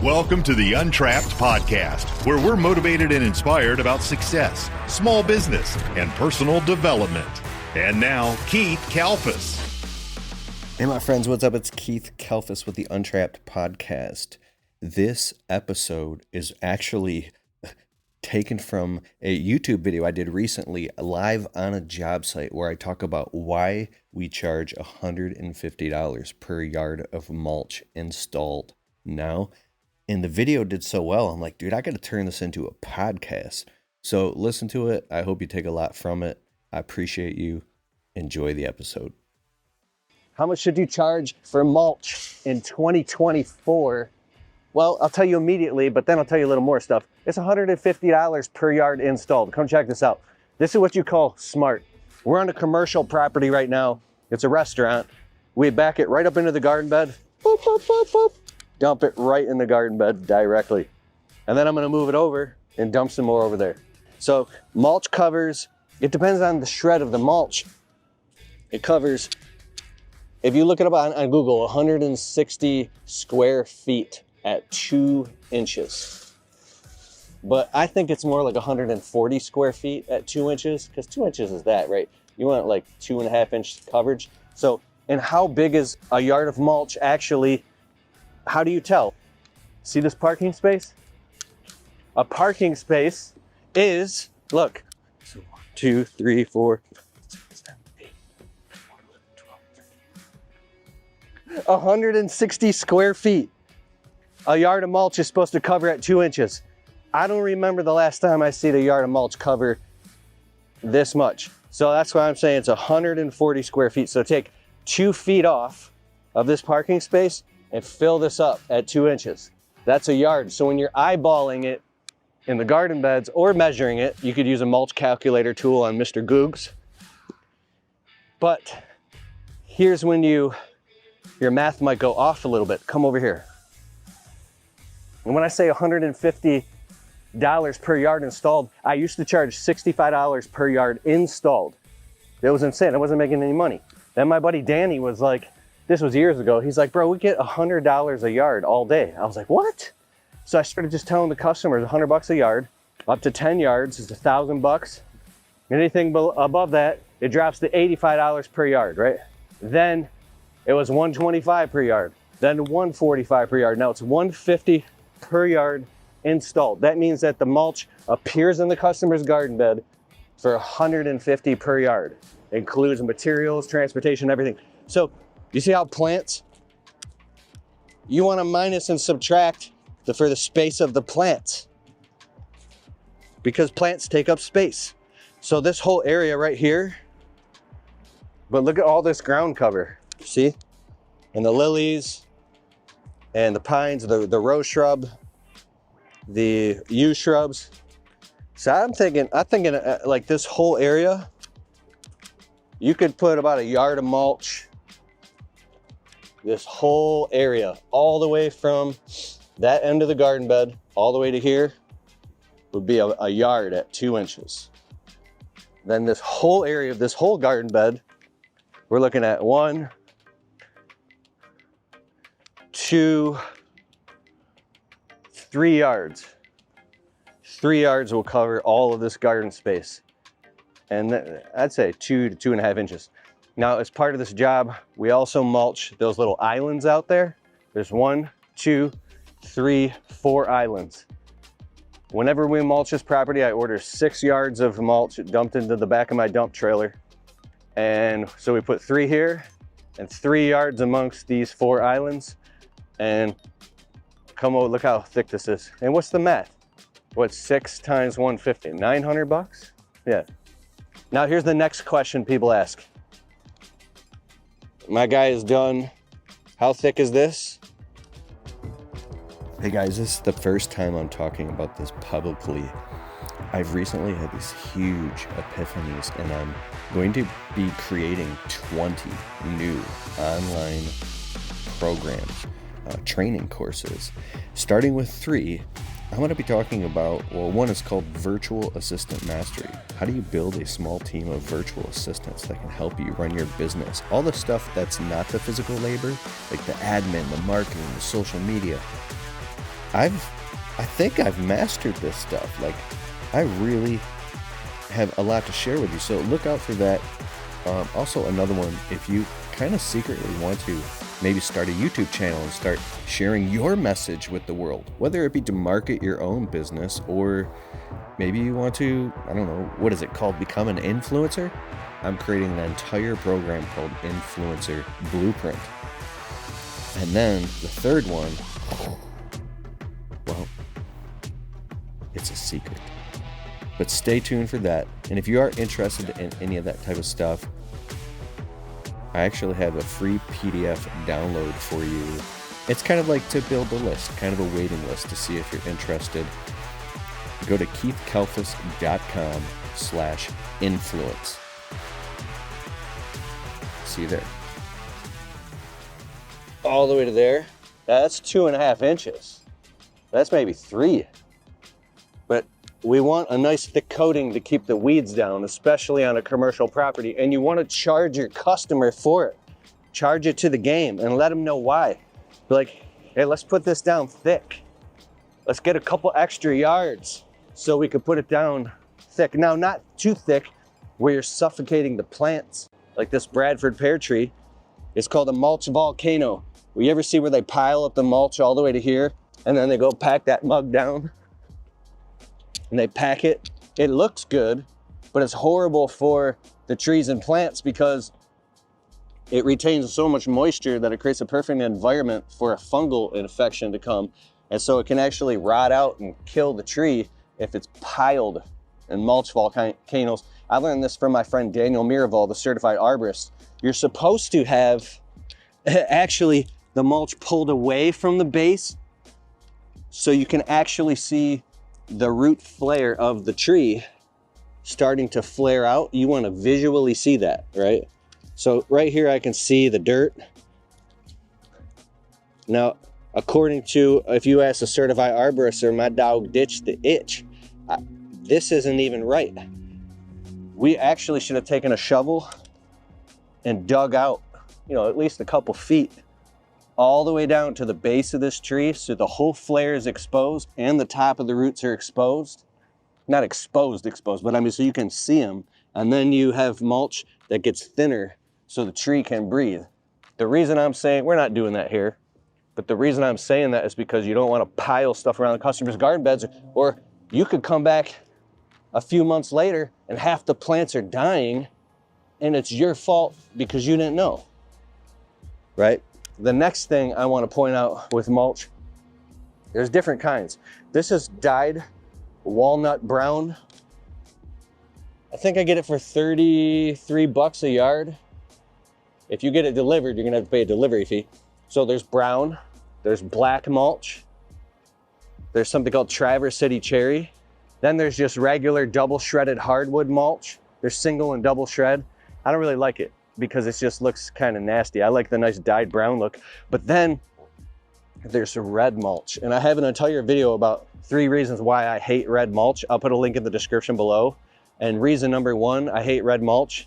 Welcome to the Untrapped Podcast, where we're motivated and inspired about success, small business, and personal development. And now, Keith Kelfas. Hey, my friends, what's up? It's Keith Kelfas with the Untrapped Podcast. This episode is actually taken from a YouTube video I did recently live on a job site where I talk about why we charge $150 per yard of mulch installed now. And the video did so well, I'm like, dude, I got to turn this into a podcast. So listen to it. I hope you take a lot from it. I appreciate you. Enjoy the episode. How much should you charge for mulch in 2024? Well, I'll tell you immediately, but then I'll tell you a little more stuff. It's $150 per yard installed. Come check this out. This is what you call smart. We're on a commercial property right now. It's a restaurant. We back it right up into the garden bed. Boop, boop, boop, boop. Dump it right in the garden bed directly. And then I'm gonna move it over and dump some more over there. So mulch covers, it depends on the shred of the mulch. It covers, if you look it up on Google, 160 square feet at 2 inches. But I think it's more like 140 square feet at 2 inches, because 2 inches is that, right? You want like 2.5 inch coverage. So, and how big is a yard of mulch actually? How do you tell? See this parking space? A parking space is, look, 2, 3, 4, 7, 8, 12, 160 square feet. A yard of mulch is supposed to cover at 2 inches. I don't remember the last time I see the yard of mulch cover this much. So that's why I'm saying it's 140 square feet. So take 2 feet off of this parking space and fill this up at 2 inches. That's a yard. So when you're eyeballing it in the garden beds or measuring it, you could use a mulch calculator tool on Mr. Googs. But here's when your math might go off a little bit. Come over here. And when I say $150 per yard installed, I used to charge $65 per yard installed. It was insane. I wasn't making any money. Then my buddy Danny was like, this was years ago, he's like, bro, we get $100 a yard all day. I was like, what? So I started just telling the customers $100 a yard, up to 10 yards is $1,000. Anything above that, it drops to $85 per yard, right? Then it was $125 per yard, then $145 per yard. Now it's $150 per yard installed. That means that the mulch appears in the customer's garden bed for $150 per yard. It includes materials, transportation, everything. So you see how plants, you want to minus and subtract for the space of the plants, because plants take up space. So this whole area right here, but look at all this ground cover, see? And the lilies and the pines, the rose shrub, the yew shrubs. So I'm thinking like this whole area, you could put about a yard of mulch. This whole area, all the way from that end of the garden bed, all the way to here, would be a yard at 2 inches. Then this whole area of this whole garden bed, we're looking at 1, 2, 3 yards. 3 yards will cover all of this garden space. And I'd say 2 to 2.5 inches. Now, as part of this job, we also mulch those little islands out there. There's 1, 2, 3, 4 islands. Whenever we mulch this property, I order 6 yards of mulch dumped into the back of my dump trailer. And so we put 3 here and 3 yards amongst these 4 islands. And come on, look how thick this is. And what's the math? What's 6 times 150? $900? Yeah. Now here's the next question people ask. My guy is done. How thick is this? Hey guys, this is the first time I'm talking about this publicly. I've recently had these huge epiphanies, and I'm going to be creating 20 new online programs, training courses. Starting with 3, I'm going to be talking about, well, one is called Virtual Assistant Mastery. How do you build a small team of virtual assistants that can help you run your business? All the stuff that's not the physical labor, like the admin, the marketing, the social media. I think I've mastered this stuff. Like, I really have a lot to share with you. So look out for that. Also, another one, if you kind of secretly want to maybe start a YouTube channel and start sharing your message with the world, whether it be to market your own business or maybe you want to, I don't know, what is it called? Become an influencer? I'm creating an entire program called Influencer Blueprint. And then the third one, well, it's a secret. But stay tuned for that. And if you are interested in any of that type of stuff, I actually have a free PDF download for you. It's kind of like to build a list, kind of a waiting list to see if you're interested. Go to keithkelfas.com/influence. See you there. All the way to there. That's 2.5 inches. That's maybe 3. But we want a nice thick coating to keep the weeds down, especially on a commercial property. And you want to charge your customer for it. Charge it to the game and let them know why. Be like, hey, let's put this down thick. Let's get a couple extra yards so we could put it down thick. Now, not too thick where you're suffocating the plants. Like this Bradford pear tree, it's called a mulch volcano. Will you ever see where they pile up the mulch all the way to here and then they go pack that mug down and they pack it? It looks good, but it's horrible for the trees and plants because it retains so much moisture that it creates a perfect environment for a fungal infection to come. And so it can actually rot out and kill the tree if it's piled in mulch volcanoes. I learned this from my friend Daniel Miraval, the certified arborist. You're supposed to have actually the mulch pulled away from the base so you can actually see the root flare of the tree starting to flare out. You want to visually see that, right? So right here I can see the dirt. Now, according to, if you ask a certified arborist, or my dog ditched the itch, this isn't even right. We actually should have taken a shovel and dug out, at least a couple feet all the way down to the base of this tree so the whole flare is exposed and the top of the roots are exposed. Not exposed, but I mean, so you can see them. And then you have mulch that gets thinner so the tree can breathe. The reason I'm saying, we're not doing that here, but the reason I'm saying that is because you don't want to pile stuff around the customer's garden beds, or you could come back a few months later and half the plants are dying and it's your fault because you didn't know, right? The next thing I want to point out with mulch, there's different kinds. This is dyed walnut brown. I think I get it for 33 bucks a yard. If you get it delivered, you're gonna have to pay a delivery fee. So there's brown, there's black mulch, there's something called Traverse City Cherry. Then there's just regular double shredded hardwood mulch. There's single and double shred. I don't really like it because it just looks kind of nasty. I like the nice dyed brown look. But then there's red mulch. And I have an entire video about 3 reasons why I hate red mulch. I'll put a link in the description below. And reason number 1, I hate red mulch,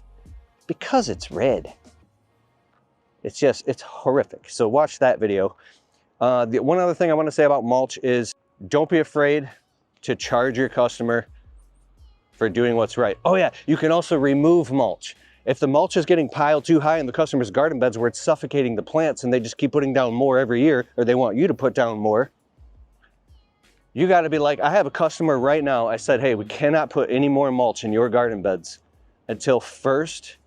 because it's red. It's horrific. So watch that video. The one other thing I want to say about mulch is don't be afraid to charge your customer for doing what's right. Oh yeah, you can also remove mulch. If the mulch is getting piled too high in the customer's garden beds where it's suffocating the plants and they just keep putting down more every year, or they want you to put down more, you got to be like, I have a customer right now. I said, hey, we cannot put any more mulch in your garden beds until first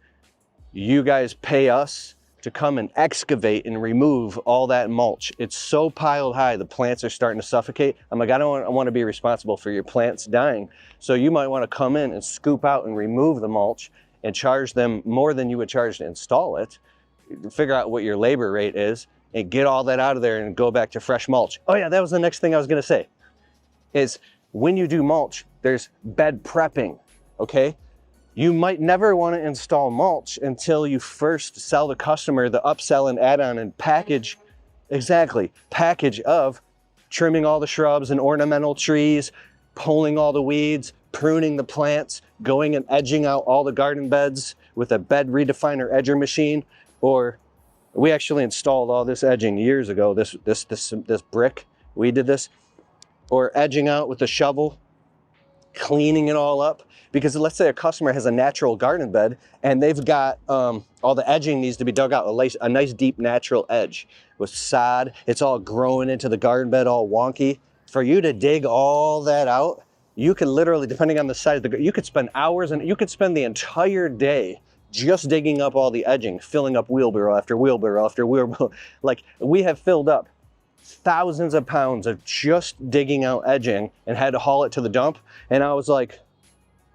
you guys pay us to come and excavate and remove all that mulch. It's so piled high, the plants are starting to suffocate. I'm like, I don't want to be responsible for your plants dying. So you might want to come in and scoop out and remove the mulch and charge them more than you would charge to install it. Figure out what your labor rate is and get all that out of there and go back to fresh mulch. Oh yeah, that was the next thing I was gonna say, is when you do mulch, there's bed prepping, okay? You might never want to install mulch until you first sell the customer the upsell and add-on and package, package of trimming all the shrubs and ornamental trees, pulling all the weeds, pruning the plants, going and edging out all the garden beds with a bed redefiner edger machine. Or we actually installed all this edging years ago, this brick. We did this. or edging out with a shovel, cleaning it all up. Because let's say a customer has a natural garden bed and they've got all the edging needs to be dug out, a nice deep natural edge with sod. It's all growing into the garden bed all wonky. For you to dig all that out, you could literally, depending on the size of the, you could spend hours and you could spend the entire day just digging up all the edging, filling up wheelbarrow after wheelbarrow after wheelbarrow. Like, we have filled up thousands of pounds of just digging out edging and had to haul it to the dump. And I was like,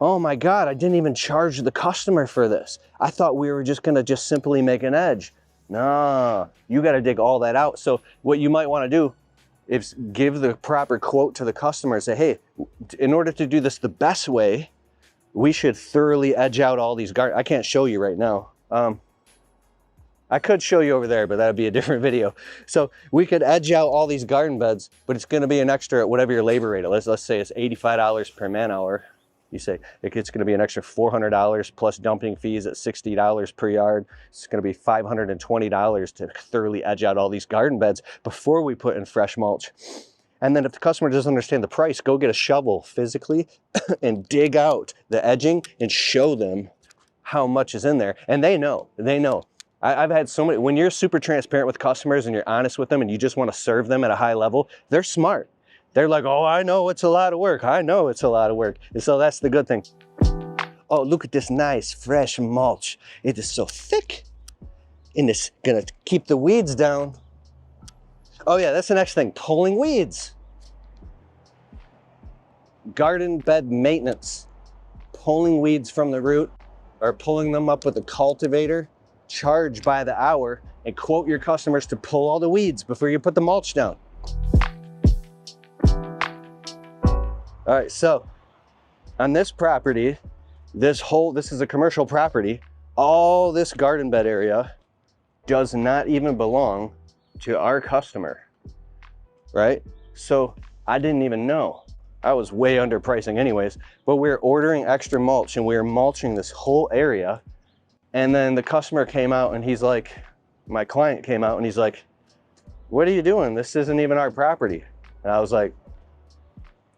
oh my God, I didn't even charge the customer for this. I thought we were just gonna just simply make an edge. Nah, you gotta dig all that out. So what you might wanna do is give the proper quote to the customer and say, hey, in order to do this the best way, we should thoroughly edge out all these I can't show you right now. I could show you over there, but that'd be a different video. So we could edge out all these garden beds, but it's gonna be an extra at whatever your labor rate is. Let's say it's $85 per man hour. You say it's gonna be an extra $400 plus dumping fees at $60 per yard. It's gonna be $520 to thoroughly edge out all these garden beds before we put in fresh mulch. And then if the customer doesn't understand the price, go get a shovel physically and dig out the edging and show them how much is in there. And they know. I've had so many, when you're super transparent with customers and you're honest with them and you just want to serve them at a high level, they're smart. They're like, oh, I know it's a lot of work. I know it's a lot of work. And so that's the good thing. Oh, look at this nice fresh mulch. It is so thick and it's gonna keep the weeds down. Oh yeah, that's the next thing, pulling weeds. Garden bed maintenance, pulling weeds from the root or pulling them up with a cultivator, charge by the hour, and quote your customers to pull all the weeds before you put the mulch down. All right, so on this property, this is a commercial property, all this garden bed area does not even belong to our customer, right? So I didn't even know. I was way underpricing anyways, but we're ordering extra mulch and we're mulching this whole area. And then the customer came out and he's like, my client came out and he's like, what are you doing? This isn't even our property. And I was like,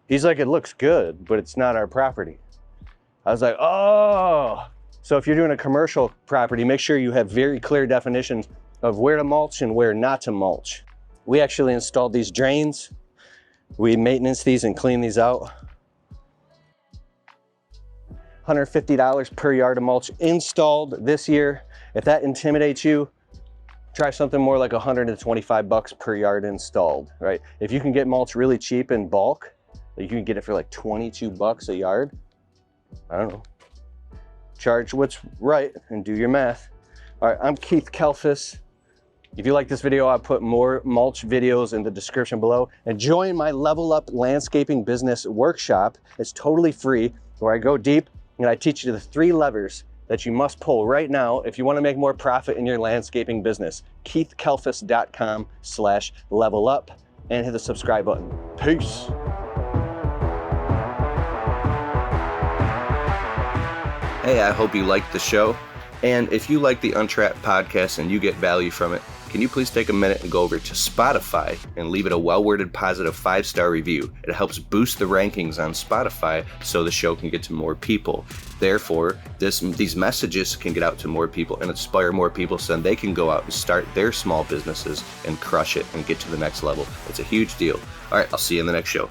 he's like, it looks good, but it's not our property. I was like, oh. So if you're doing a commercial property, make sure you have very clear definitions of where to mulch and where not to mulch. We actually installed these drains. We maintenance these and clean these out. $150 per yard of mulch installed this year. If that intimidates you, try something more like $125 per yard installed, right? If you can get mulch really cheap in bulk, you can get it for like $22 a yard. I don't know. Charge what's right and do your math. All right, I'm Keith Kelfas. If you like this video, I'll put more mulch videos in the description below. And join my Level Up Landscaping Business Workshop. It's totally free, where I go deep and I teach you the 3 levers that you must pull right now if you want to make more profit in your landscaping business. KeithKelfas.com/levelup and hit the subscribe button. Peace. Hey, I hope you liked the show. And if you like the Untrapped podcast and you get value from it, can you please take a minute and go over to Spotify and leave it a well-worded positive 5-star review? It helps boost the rankings on Spotify so the show can get to more people. Therefore, these messages can get out to more people and inspire more people so then they can go out and start their small businesses and crush it and get to the next level. It's a huge deal. All right, I'll see you in the next show.